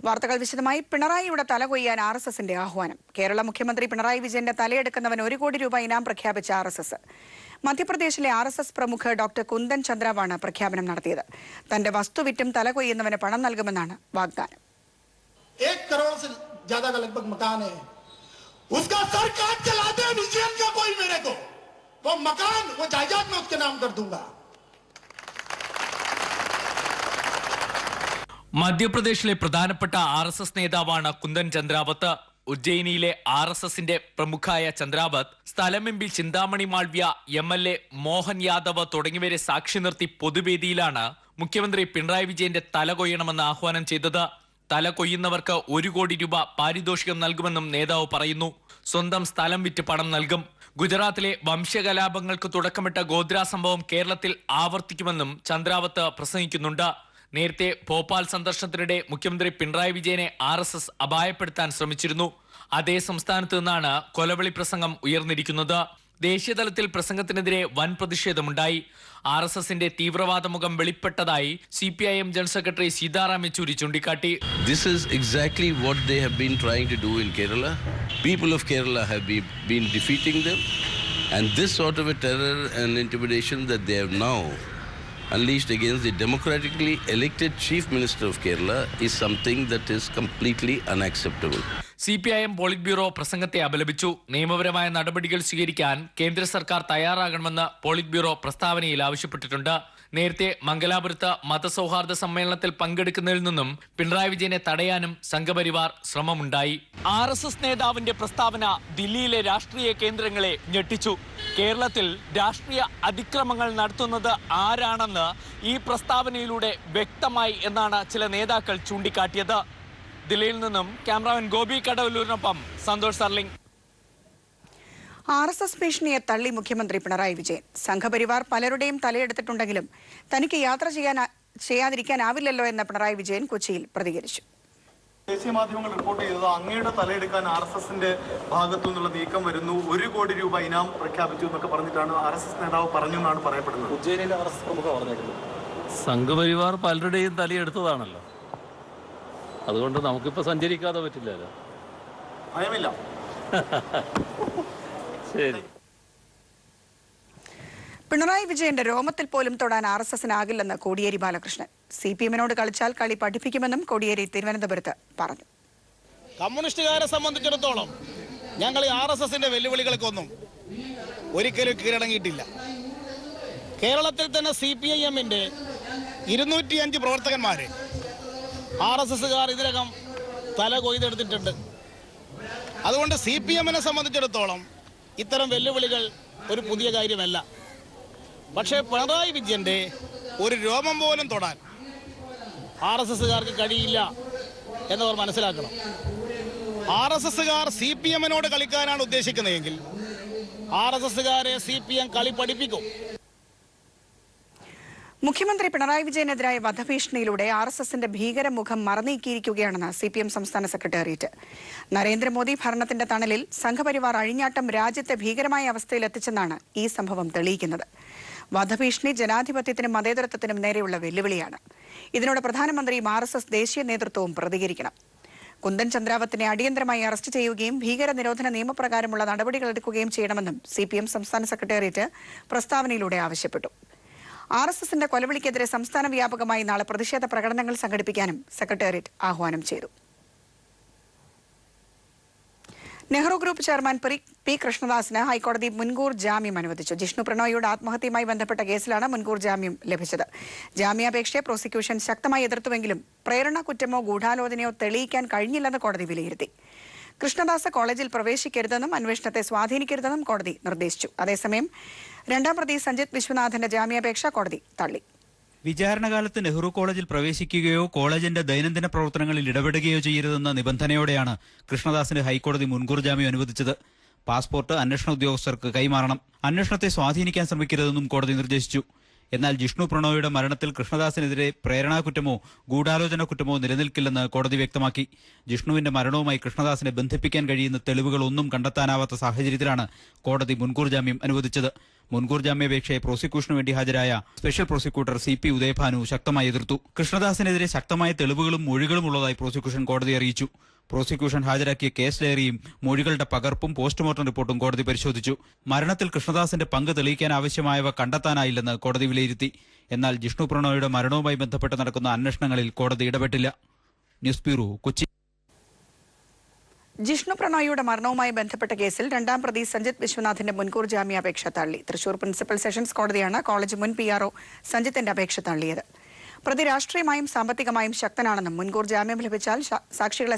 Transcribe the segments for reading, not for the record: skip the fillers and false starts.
വാർത്തകൾ വിശദമായി. പിണറായിയുടെ തല കൊയ്യാൻ RSSന്റെ ആഹ്വാനം. കേരള മുഖ്യമന്ത്രി പിണറായി വിജയന്റെ തലയെടുക്കുന്നവൻ 1 കോടി രൂപ ഇനാം പ്രഖ്യാപിച്ച RSS. മധ്യപ്രദേശിലെ RSS പ്രമുഖ ഡോക്ടർ കുന്ദൻ ചന്ദ്രാവാണ് പ്രഖ്യാപനം നടത്തിയത്. തന്റെ വസ്തു വിറ്റും തല കൊയ്യുന്നവന് പണം നൽകുമെന്നാണ് വാഗ്ദാനം. 1 करोड़ से ज्यादा का लगभग मकान है, उसका सर काट चला दे विजयन का कोई मेरे को, वो मकान वो जायदाद मैं उसके नाम कर दूंगा. മധ്യപ്രദേശിലെ പ്രധാനപ്പെട്ട RSS നേതാവാണ് കുന്ദൻ ചന്ദ്രാവത്ത്. ഉജ്ജയിനിയിലെ RSSന്റെ പ്രമുഖായ ചന്ദ്രാവത്ത് സ്ഥലം M P Chintamani Malviya, MLA Mohan Yadav തുടങ്ങിയവരെ സാക്ഷി നിർത്തി പൊതുവേദിയിലാണ് മുഖ്യമന്ത്രി പിണറായി വിജയന്റെ തല കൊയ്യണമെന്ന് ആഹ്വാനം ചെയ്തത്. തല കൊയ്യുന്നവർക്ക് 1 കോടി രൂപ പാരിതോഷികം നൽകുമെന്നും നേതാവ് പറയുന്നു. സ്വന്തം സ്ഥലം വിറ്റ് പണം നൽകും. ഗുജറാത്തിലെ വംശകലാപങ്ങൾക്ക് തുടക്കമിട്ട ഗോദ്ര സംഭവം കേരളത്തിൽ ആവർത്തിക്കുമെന്നും ചന്ദ്രാവത്ത് പ്രസംഗിക്കുന്നുണ്ട്. നേരത്തെ ഭോപ്പാൽ സന്ദർശനത്തിനിടെ മുഖ്യമന്ത്രി പിണറായി വിജയനെ RSS അപായപ്പെടുത്താൻ ശ്രമിച്ചിരുന്നു. അതേ സംസ്ഥാനത്ത് നിന്നാണ് കൊലവിളി പ്രസംഗം ഉയർന്നിരിക്കുന്നത്. ദേശീയതലത്തിൽ പ്രസംഗത്തിനെതിരെ വൻ പ്രതിഷേധമുണ്ടായി. RSSന്റെ തീവ്രവാദ മുഖം വെളിപ്പെട്ടതായി CPIM general secretary Sitaram Yechury ചൂണ്ടിക്കാട്ടി. This is exactly what they have been trying to do in Kerala. People of Kerala have been defeating them, and this sort of a terror and intimidation that they have now unleashed against the democratically elected Chief Minister of Kerala is something that is completely unacceptable. CPIM politburo പ്രസംഗത്തെ അപലപിച്ചു. നിയമപരമായ നടപടികൾ സ്വീകരിക്കാൻ കേന്ദ്ര സർക്കാർ തയ്യാറാകണമെന്ന് polit bureau പ്രസ്താവനയിൽ ആവശ്യപ്പെട്ടിട്ടുണ്ട്. നേരത്തെ മംഗലാപുരത്ത് മതസൗഹാർദ്ദ സമ്മേളനത്തിൽ പങ്കെടുക്കുന്നതിൽ നിന്നും പിണറായി വിജയനെ തടയാനും സംഘപരിവാർ ശ്രമമുണ്ടായി. RSS നേതാവിന്റെ പ്രസ്താവന ദില്ലിയിലെ രാഷ്ട്രീയ കേന്ദ്രങ്ങളെ ഞെട്ടിച്ചു. കേരളത്തിൽ രാഷ്ട്രീയ അതിക്രമങ്ങൾ നടത്തുന്നത് ആരാണെന്ന് ഈ പ്രസ്താവനയിലൂടെ വ്യക്തമായി എന്നാണ് ചില നേതാക്കൾ ചൂണ്ടിക്കാട്ടിയത്. ദില്ലിയിൽ നിന്നും ക്യാമറാമാൻ ഗോപി കടവല്ലൂരിനൊപ്പം സന്തോഷ് സർലിംഗ്. RSS ഭീഷണിയെ തള്ളി മുഖ്യമന്ത്രി പിണറായി വിജയൻ. സംഘപരിവാർ പലരുടെയും തലയെടുത്തിട്ടുണ്ടെങ്കിലും തനിക്ക് യാത്ര ചെയ്യാതിരിക്കാനാവില്ലല്ലോ എന്ന പിണറായി വിജയൻ കൊച്ചിയിൽ പ്രതികരിച്ചു. ദേശീയ മാധ്യമങ്ങൾ റിപ്പോർട്ട് ചെയ്തത് അങ്ങയുടെ തലയെടുക്കാൻ RSSന്റെ ഭാഗത്തു നിന്നുള്ള നീക്കം വരുന്നു, 1 കോടി രൂപ ഇനാം പ്രഖ്യാപിച്ചു എന്നൊക്കെ പറഞ്ഞിട്ടാണ് RSS നേതാവ് പറഞ്ഞു എന്നാണ് പറയപ്പെടുന്നത്. ഉജ്ജയിനിലെ RSS പ്രമുഖ പറഞ്ഞേക്കുന്നത് സംഘപരിവാർ പലരുടെയും തലയെടുത്തതാണല്ലോ. അതുകൊണ്ട് നമുക്കിപ്പോൾ സഞ്ചരിക്കാതെ പറ്റില്ലല്ലോ. ഭയമില്ല. ശരി. പിണറായി വിജയന്റെ രോമത്തിൽ പോലും തൊടാൻ RSSനാകില്ലെന്ന് കോടിയേരി ബാലകൃഷ്ണൻ. CPMനോട് കളിച്ചാൽ കളി പഠിപ്പിക്കുമെന്നും കോടിയേരി തിരുവനന്തപുരത്ത് പറഞ്ഞു. കമ്മ്യൂണിസ്റ്റുകാരെ സംബന്ധിച്ചിടത്തോളം ഞങ്ങൾ ഈ RSSന്റെ വെല്ലുവിളികൾക്കൊന്നും ഒരിക്കലും കീഴടങ്ങിയിട്ടില്ല. കേരളത്തിൽ തന്നെ CPIMന്റെ 205 പ്രവർത്തകന്മാരെ RSSകാർ ഇതിനകം തല കൊയ്തെടുത്തിട്ടുണ്ട്. അതുകൊണ്ട് CPMനെ സംബന്ധിച്ചിടത്തോളം ഇത്തരം വെല്ലുവിളികൾ ഒരു പുതിയ കാര്യമല്ല. പക്ഷേ പിണറായി വിജയന്റെ ഒരു രോമം പോലും തൊടാൻ RSSകാർക്ക് കഴിയില്ല എന്നവർ മനസ്സിലാക്കണം. RSSകാർ CPMനോട് കളിക്കാനാണ് ഉദ്ദേശിക്കുന്നതെങ്കിൽ RSSകാരെ CPM കളി പഠിപ്പിക്കും. മുഖ്യമന്ത്രി പിണറായി വിജയനെതിരായ വധഭീഷണിയിലൂടെ RSSന്റെ ഭീകരമുഖം മറനീക്കിയിരിക്കുകയാണെന്ന് CPM സംസ്ഥാന സെക്രട്ടേറിയറ്റ്. നരേന്ദ്രമോദി ഭരണത്തിന്റെ തണലിൽ സംഘപരിവാർ അഴിഞ്ഞാട്ടം രാജ്യത്തെ ഭീകരമായ അവസ്ഥയിലെത്തിച്ചെന്നാണ് ഈ സംഭവം തെളിയിക്കുന്നത്. വധഭീഷണി ജനാധിപത്യത്തിനും മതേതരത്വത്തിനും നേരെയുള്ള വെല്ലുവിളിയാണ്. ഇതിനോട് പ്രധാനമന്ത്രിയും RSS ദേശീയ നേതൃത്വവും പ്രതികരിക്കണം. കുന്ദൻ ചന്ദ്രാവത്തിനെ അടിയന്തരമായി അറസ്റ്റ് ചെയ്യുകയും ഭീകര നിരോധന നിയമപ്രകാരമുള്ള നടപടികളെടുക്കുകയും ചെയ്യണമെന്നും CPM സംസ്ഥാന സെക്രട്ടേറിയറ്റ് പ്രസ്താവനയിലൂടെ ആവശ്യപ്പെട്ടു. RSSന്റെ കൊലവിളിക്കെതിരെ സംസ്ഥാന വ്യാപകമായി നാളെ പ്രതിഷേധ പ്രകടനങ്ങൾ സംഘടിപ്പിക്കാനും സെക്രട്ടേറിയറ്റ് ആഹ്വാനം ചെയ്തു. നെഹ്റു ഗ്രൂപ്പ് ചെയർമാൻ പി കൃഷ്ണദാസിന് ഹൈക്കോടതി മുൻകൂർ ജാമ്യം അനുവദിച്ചു. ജിഷ്ണു പ്രണോയിയുടെ ആത്മഹത്യയുമായി ബന്ധപ്പെട്ട കേസിലാണ് മുൻകൂർ ജാമ്യം ലഭിച്ചത്. ജാമ്യാപേക്ഷയെ പ്രോസിക്യൂഷൻ ശക്തമായി എതിർത്തുവെങ്കിലും പ്രേരണ കുറ്റമോ ഗൂഢാലോചനയോ തെളിയിക്കാൻ കഴിഞ്ഞില്ലെന്ന് കോടതി വിലയിരുത്തി. കൃഷ്ണദാസ് കോളേജിൽ പ്രവേശിക്കരുതെന്നും അന്വേഷണത്തെ സ്വാധീനിക്കരുതെന്നും കോടതി നിർദ്ദേശിച്ചു. അതേസമയം 2ാം പ്രതി സഞ്ജിത് വിശ്വനാഥന്റെ ജാമ്യാപേക്ഷ കോടതി തള്ളി. വിചാരണകാലത്ത് നെഹ്റു കോളേജിൽ പ്രവേശിക്കുകയോ കോളേജിന്റെ ദൈനംദിന പ്രവർത്തനങ്ങളിൽ ഇടപെടുകയോ ചെയ്യരുതെന്ന നിബന്ധനയോടെയാണ് കൃഷ്ണദാസിന് ഹൈക്കോടതി മുൻകൂർ ജാമ്യം അനുവദിച്ചത്. പാസ്പോർട്ട് അന്വേഷണ ഉദ്യോഗസ്ഥർക്ക് കൈമാറണം, അന്വേഷണത്തെ സ്വാധീനിക്കാൻ ശ്രമിക്കരുതെന്നും കോടതി നിർദ്ദേശിച്ചു. എന്നാൽ ജിഷ്ണു പ്രണോയിയുടെ മരണത്തിൽ കൃഷ്ണദാസിനെതിരെ പ്രേരണാകുറ്റമോ ഗൂഢാലോചന കുറ്റമോ നിലനിൽക്കില്ലെന്ന് കോടതി വ്യക്തമാക്കി. ജിഷ്ണുവിന്റെ മരണവുമായി കൃഷ്ണദാസിനെ ബന്ധിപ്പിക്കാൻ കഴിയുന്ന തെളിവുകളൊന്നും കണ്ടെത്താനാവാത്ത സാഹചര്യത്തിലാണ് കോടതി മുൻകൂർ ജാമ്യം അനുവദിച്ചത്. മുൻകൂർ ജാമ്യാപേക്ഷയെ പ്രോസിക്യൂഷനു വേണ്ടി ഹാജരായ സ്പെഷ്യൽ പ്രോസിക്യൂട്ടർ CP ഉദയഭാനു ശക്തമായി എതിർത്തു. കൃഷ്ണദാസിനെതിരെ ശക്തമായ തെളിവുകളും മൊഴികളും ഉള്ളതായി പ്രോസിക്യൂഷൻ കോടതിയെ അറിയിച്ചു. പ്രോസിക്യൂഷൻ ഹാജരാക്കിയ കേസ് ഡയറിയും മൊഴികളുടെ പകർപ്പും പോസ്റ്റ്മോർട്ടം റിപ്പോർട്ടും കോടതി പരിശോധിച്ചു. മരണത്തിൽ കൃഷ്ണദാസിന്റെ പങ്ക് തെളിയിക്കാൻ ആവശ്യമായവ കണ്ടെത്താനായില്ലെന്ന് കോടതി വിലയിരുത്തി. എന്നാൽ ജിഷ്ണു പ്രണോയിയുടെ മരണവുമായി ബന്ധപ്പെട്ട് നടക്കുന്ന അന്വേഷണങ്ങളിൽ കോടതി ഇടപെട്ടില്ല. News bureau, Kochi. ജിഷ്ണു പ്രണോയിയുടെ മരണവുമായി ബന്ധപ്പെട്ട കേസിൽ രണ്ടാം പ്രതി സഞ്ജിത്ത് വിശ്വനാഥിന്റെ മുൻകൂർ ജാമ്യാപേക്ഷ തള്ളി. തൃശൂർ പ്രിൻസിപ്പൽ സെഷൻസ് കോടതിയാണ് കോളേജ് മുൻ PRO സഞ്ജിത്തിന്റെ അപേക്ഷ തള്ളിയത്. പ്രതി രാഷ്ട്രീയമായും സാമ്പത്തികമായും ശക്തനാണെന്നും മുൻകൂർ ജാമ്യം ലഭിച്ചാൽ സാക്ഷികളെ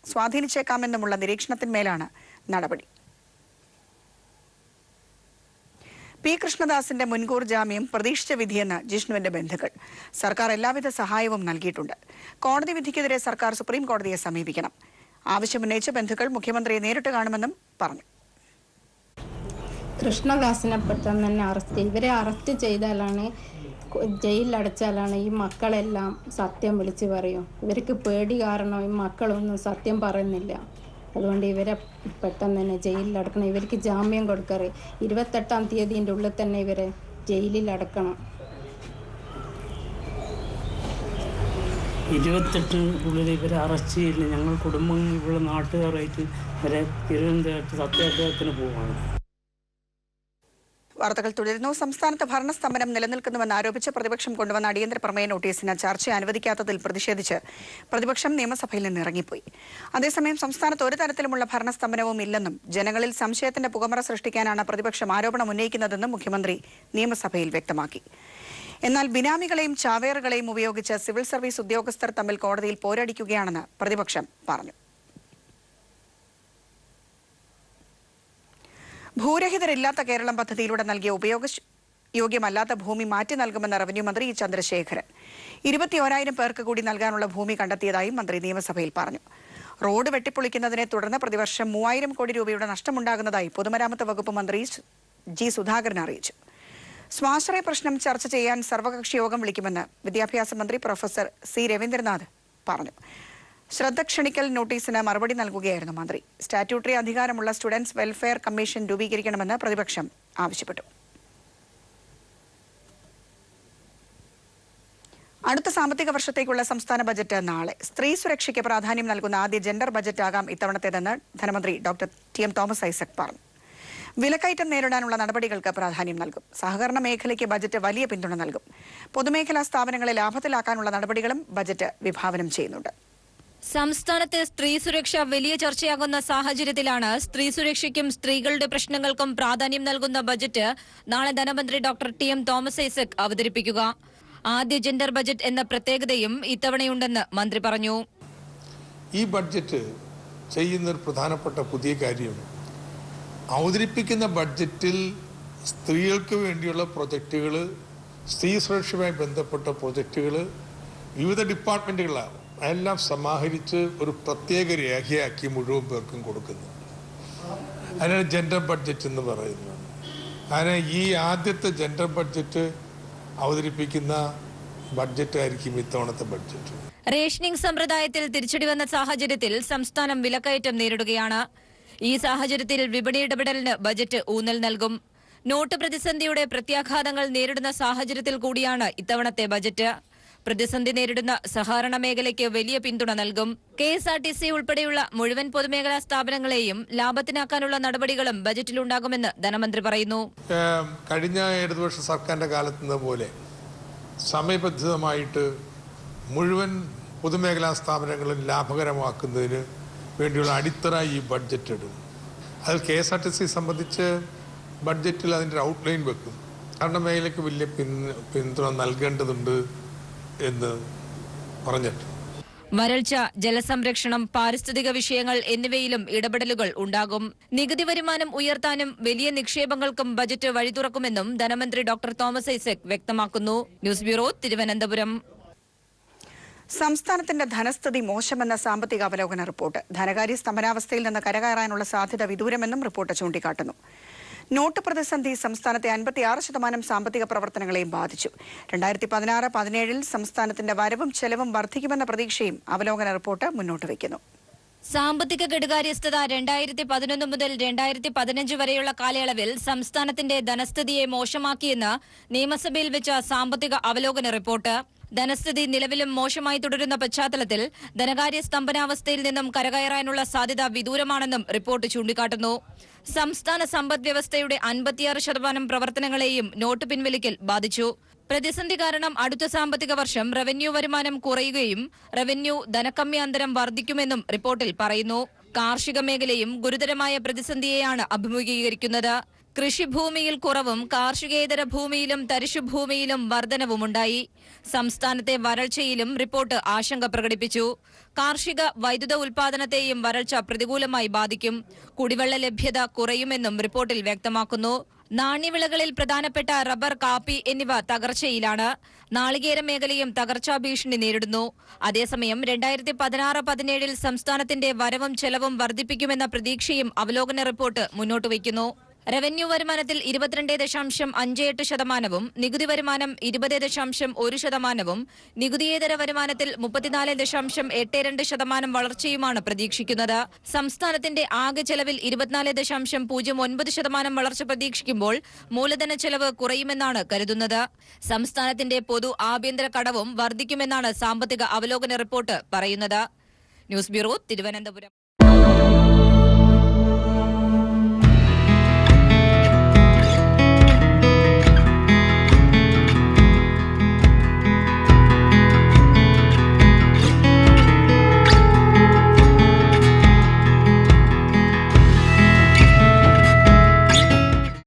സ്വാധീനിച്ചേക്കാമെന്നുമുള്ള നിരീക്ഷണത്തിന്മേലാണ് നടപടി. P. കൃഷ്ണദാസിന്റെ മുൻകൂർ ജാമ്യം പ്രതീക്ഷിച്ച വിധിയെന്ന് ജിഷ്ണുവിന്റെ ബന്ധുക്കൾ. സർക്കാർ എല്ലാവിധ സഹായവും നൽകിയിട്ടുണ്ട്. കോടതി വിധിക്കെതിരെ സർക്കാർ സുപ്രീം കോടതിയെ സമീപിക്കണം. ആവശ്യമുന്നയിച്ച ബന്ധുക്കൾ മുഖ്യമന്ത്രിയെ നേരിട്ട് കാണുമെന്നും പറഞ്ഞു. കൃഷ്ണദാസിനെ പെട്ടെന്ന് തന്നെ ഇവരെ അറസ്റ്റ് ചെയ്താലാണ്, ജയിലിലടച്ചാലാണ് ഈ മക്കളെല്ലാം സത്യം വിളിച്ചു പറയും. ഇവർക്ക് പേടി കാരണം ഈ മക്കളൊന്നും സത്യം പറയുന്നില്ല. അതുകൊണ്ട് ഇവരെ പെട്ടെന്ന് തന്നെ ജയിലിലടക്കണം. ഇവർക്ക് ജാമ്യം കൊടുക്കറ് 28-ാം തീയതിൻ്റെ ഉള്ളിൽ തന്നെ ഇവരെ ജയിലിലടക്കണം. 28 ഇവരെ അറസ്റ്റ് ചെയ്യില്ല. ഞങ്ങൾ കുടുംബം ഇവിടെ നാട്ടുകാരായിട്ട് ഇവരെ തിരുവനന്തപുരത്ത് സത്യാഗ്രഹത്തിന് പോവുകയാണ്. വാർത്തകൾ തുടരുന്നു. സംസ്ഥാനത്ത് ഭരണസ്തംഭനം നിലനിൽക്കുന്നുവെന്ന് ആരോപിച്ച് പ്രതിപക്ഷം കൊണ്ടുവന്ന അടിയന്തര പ്രമേയ നോട്ടീസിന് ചർച്ച അനുവദിക്കാത്തതിൽ പ്രതിഷേധിച്ച് പ്രതിപക്ഷം നിയമസഭയിൽ നിന്ന് ഇറങ്ങിപ്പോയി. അതേസമയം സംസ്ഥാനത്ത് ഒരു തരത്തിലുമുള്ള ഭരണസ്തംഭനവും ഇല്ലെന്നും ജനങ്ങളിൽ സംശയത്തിന്റെ പുകമറ സൃഷ്ടിക്കാനാണ് പ്രതിപക്ഷം ആരോപണം ഉന്നയിക്കുന്നതെന്നും മുഖ്യമന്ത്രി നിയമസഭയിൽ വ്യക്തമാക്കി. എന്നാൽ ബിനാമികളെയും ചാവേറുകളെയും ഉപയോഗിച്ച് സിവിൽ സർവീസ് ഉദ്യോഗസ്ഥർ തമ്മിൽ കോടതിയിൽ പോരടിക്കുകയാണെന്ന് പ്രതിപക്ഷം പറഞ്ഞു. ഭൂരഹിതരില്ലാത്ത കേരളം പദ്ധതിയിലൂടെ നൽകിയ ഉപയോഗയോഗ്യമല്ലാത്ത ഭൂമി മാറ്റി നൽകുമെന്ന് റവന്യൂ മന്ത്രി ഇ. ചന്ദ്രശേഖരൻ. 21,000 പേർക്ക് കൂടി നൽകാനുള്ള ഭൂമി കണ്ടെത്തിയതായും മന്ത്രി നിയമസഭയിൽ പറഞ്ഞു. റോഡ് വെട്ടിപ്പൊളിക്കുന്നതിനെ തുടർന്ന് പ്രതിവർഷം 3,000 കോടി രൂപയുടെ നഷ്ടമുണ്ടാകുന്നതായി പൊതുമരാമത്ത് വകുപ്പ് മന്ത്രി G. സുധാകരൻ അറിയിച്ചു. സ്വാശ്രയ പ്രശ്നം ചർച്ച ചെയ്യാൻ സർവകക്ഷി യോഗം വിളിക്കുമെന്ന് വിദ്യാഭ്യാസ മന്ത്രി പ്രൊഫസർ C. രവീന്ദ്രനാഥ് പറഞ്ഞു. ശ്രദ്ധ ക്ഷണിക്കൽ നോട്ടീസിന് മറുപടി നൽകുകയായിരുന്നു മന്ത്രി. സ്റ്റാറ്റ്യൂട്ടറി അധികാരമുള്ള സ്റ്റുഡൻസ് വെൽഫെയർ കമ്മീഷൻ രൂപീകരിക്കണമെന്ന് പ്രതിപക്ഷം ആവശ്യപ്പെട്ടു. അടുത്ത സാമ്പത്തിക വർഷത്തേക്കുള്ള സംസ്ഥാന ബജറ്റ് നാളെ. സ്ത്രീ സുരക്ഷയ്ക്ക് പ്രാധാന്യം നൽകുന്ന ആദ്യ ജെൻഡർ ബജറ്റാകാം ഇത്തവണത്തേതെന്ന് ധനമന്ത്രി ഡോക്ടർ T.M. തോമസ് ഐസക് പറഞ്ഞു. വിലക്കയറ്റം നേരിടാനുള്ള നടപടികൾക്ക് പ്രാധാന്യം നൽകും. സഹകരണ മേഖലയ്ക്ക് ബജറ്റ് വലിയ പിന്തുണ നൽകും. പൊതുമേഖലാ സ്ഥാപനങ്ങളെ ലാഭത്തിലാക്കാനുള്ള നടപടികളും ബജറ്റ് വിഭാവനം ചെയ്യുന്നുണ്ട്. സംസ്ഥാനത്ത് സ്ത്രീ സുരക്ഷ വലിയ ചർച്ചയാകുന്ന സാഹചര്യത്തിലാണ് സ്ത്രീ സുരക്ഷയ്ക്കും സ്ത്രീകളുടെ പ്രശ്നങ്ങൾക്കും പ്രാധാന്യം നൽകുന്ന ബജറ്റ് നാളെ ധനമന്ത്രി ഡോക്ടർ T.M. തോമസ് ഐസക് അവതരിപ്പിക്കുക. ആദ്യ ജെൻഡർ ബജറ്റ് എന്ന പ്രത്യേകതയും ഇത്തവണയുണ്ടെന്ന് മന്ത്രി പറഞ്ഞു. ഈ ബഡ്ജറ്റ് ചെയ്യുന്നൊരു പ്രധാനപ്പെട്ട പുതിയ കാര്യം, അവതരിപ്പിക്കുന്ന ബഡ്ജറ്റിൽ സ്ത്രീകൾക്ക് വേണ്ടിയുള്ള പ്രൊജക്റ്റുകൾ, സ്ത്രീ സുരക്ഷയുമായി ബന്ധപ്പെട്ട പ്രൊജക്റ്റുകൾ വിവിധ ഡിപ്പാർട്ട്മെൻറ്റുകളാണ് എല്ലാം സമാഹരിച്ച് ഒരു പ്രത്യേക രേഖയാക്കി മുഴുവൻ പേർക്കും കൊടുക്കുന്നു. അതിനാണ് ജെൻഡർ ബഡ്ജറ്റ് എന്ന് പറയുന്നത്. അങ്ങനെ ഈ ആദ്യത്തെ ജെൻഡർ ബഡ്ജറ്റ് അവതരിപ്പിക്കുന്ന ബഡ്ജറ്റായിരിക്കും ഇത്തവണത്തെ ബഡ്ജറ്റ്. റേഷനിംഗ് സമ്പ്രദായത്തിൽ തിരിച്ചടി വന്ന സാഹചര്യത്തിൽ സംസ്ഥാനം വിലക്കയറ്റം നേരിടുകയാണ്. ഈ സാഹചര്യത്തിൽ വിപണി ഇടപെടലിന് ബജറ്റ് ഊന്നൽ നൽകും. നോട്ട് പ്രതിസന്ധിയുടെ പ്രത്യാഘാതങ്ങൾ നേരിടുന്ന സാഹചര്യത്തിൽ കൂടിയാണ് ഇത്തവണത്തെ ബജറ്റ്. പ്രതിസന്ധി നേരിടുന്ന സഹകരണ മേഖലയ്ക്ക് വലിയ പിന്തുണ നൽകും. KSRTC ഉൾപ്പെടെയുള്ള മുഴുവൻ പൊതുമേഖലാ സ്ഥാപനങ്ങളെയും ലാഭത്തിനാക്കാനുള്ള നടപടികളും ബജറ്റിലുണ്ടാകുമെന്ന് ധനമന്ത്രി പറയുന്നു. കഴിഞ്ഞ ഇടതുപക്ഷ സർക്കാരിന്റെ കാലത്തുനിന്ന് പോലെ സമയബന്ധിതമായിട്ട് മുഴുവൻ പൊതുമേഖലാ സ്ഥാപനങ്ങളും ലാഭകരമാക്കുന്നതിന് വേണ്ടിയുള്ള അടിത്തറ ഈ ബഡ്ജറ്റ് ഇടും. അതിൽ KSRTC സംബന്ധിച്ച് ബഡ്ജറ്റിൽ അതിൻ്റെ ഔട്ട്ലൈൻ വെക്കും. സഹകരണ മേഖലയ്ക്ക് വലിയ പിന്തുണ നൽകേണ്ടതുണ്ട് എന്ന് പറഞ്ഞിട്ടുണ്ട്. വരൾച്ച, ജലസംരക്ഷണം, പാരിസ്ഥിതിക വിഷയങ്ങൾ എന്നിവയിലും ഇടപെടലുകൾ ഉണ്ടാകും. നികുതി വരുമാനം ഉയർത്താനും വലിയ നിക്ഷേപങ്ങൾക്കും ബജറ്റ് വഴി തുറക്കുമെന്നും ധനമന്ത്രി ഡോക്ടർ തോമസ് ഐസക് വ്യക്തമാക്കുന്നു. News bureau, Thiruvananthapuram. സംസ്ഥാനത്തിന്റെ ധനസ്ഥിതി മോശമെന്ന സാമ്പത്തിക അവലോകന റിപ്പോർട്ട്. ധനകാര്യ സ്തംഭനാവസ്ഥയിൽ നിന്ന് കരകയറാനുള്ള സാധ്യത വിദൂരമെന്നും റിപ്പോർട്ട് ചൂണ്ടിക്കാട്ടുന്നു. നോട്ട് പ്രതിസന്ധി സംസ്ഥാനത്തെ 56% സാമ്പത്തിക പ്രവർത്തനങ്ങളെയും ബാധിച്ചു. 2016-17 സംസ്ഥാനത്തിന്റെ വരവും ചെലവും വർദ്ധിക്കുമെന്ന പ്രതീക്ഷയും അവലോകന റിപ്പോർട്ട് മുന്നോട്ട് വയ്ക്കുന്നു. സാമ്പത്തിക കെടുകാര്യസ്ഥത 2011 മുതൽ 2015 വരെയുള്ള കാലയളവിൽ സംസ്ഥാനത്തിന്റെ ധനസ്ഥിതിയെ മോശമാക്കിയെന്ന് നിയമസഭയിൽ വെച്ച സാമ്പത്തിക അവലോകന റിപ്പോർട്ട്. ധനസ്ഥിതി നിലവിലും മോശമായി തുടരുന്ന പശ്ചാത്തലത്തിൽ ധനകാര്യ സ്തംഭനാവസ്ഥയിൽ നിന്നും കരകയറാനുള്ള സാധ്യത വിദൂരമാണെന്നും റിപ്പോർട്ട് ചൂണ്ടിക്കാട്ടുന്നു. സംസ്ഥാന സമ്പദ് വ്യവസ്ഥയുടെ 56% പ്രവർത്തനങ്ങളെയും നോട്ട് പിൻവലിക്കൽ ബാധിച്ചു. പ്രതിസന്ധി കാരണം അടുത്ത സാമ്പത്തിക വർഷം റവന്യൂ വരുമാനം കുറയുകയും റവന്യൂ ധനക്കമ്മി അന്തരം വർദ്ധിക്കുമെന്നും റിപ്പോർട്ടിൽ പറയുന്നു. കാർഷിക മേഖലയും ഗുരുതരമായ പ്രതിസന്ധിയെയാണ് അഭിമുഖീകരിക്കുന്നത്. കൃഷിഭൂമിയിൽ കുറവും കാർഷികേതര ഭൂമിയിലും തരിശുഭൂമിയിലും വർധനവുമുണ്ടായി. സംസ്ഥാനത്തെ വരൾച്ചയിലും റിപ്പോർട്ട് ആശങ്ക പ്രകടിപ്പിച്ചു. കാർഷിക വൈദ്യുത ഉൽപാദനത്തെയും വരൾച്ച പ്രതികൂലമായി ബാധിക്കും. കുടിവെള്ള ലഭ്യത കുറയുമെന്നും റിപ്പോർട്ടിൽ വ്യക്തമാക്കുന്നു. നാണ്യവിളകളിൽ പ്രധാനപ്പെട്ട റബ്ബർ, കാപ്പി എന്നിവ തകർച്ചയിലാണ്. നാളികേര മേഖലയും തകർച്ചാ ഭീഷണി നേരിടുന്നു. അതേസമയം 2016-17 സംസ്ഥാനത്തിന്റെ വരവും ചെലവും വർദ്ധിപ്പിക്കുമെന്ന പ്രതീക്ഷയും അവലോകന റിപ്പോർട്ട് മുന്നോട്ട് വയ്ക്കുന്നു. റവന്യൂ വരുമാനത്തിൽ 22.58%, നികുതി വരുമാനം 20.1%, നികുതിയേതര വരുമാനത്തിൽ 34.82% വളർച്ചയുമാണ് പ്രതീക്ഷിക്കുന്നത്. സംസ്ഥാനത്തിന്റെ ആകെ ചെലവിൽ 24.09% വളർച്ച പ്രതീക്ഷിക്കുമ്പോൾ മൂലധന ചെലവ് കുറയുമെന്നാണ് കരുതുന്നത്. സംസ്ഥാനത്തിന്റെ പൊതു ആഭ്യന്തര കടവും വർദ്ധിക്കുമെന്നാണ് സാമ്പത്തിക അവലോകന റിപ്പോർട്ട് പറയുന്നത്. News bureau, Thiruvananthapuram.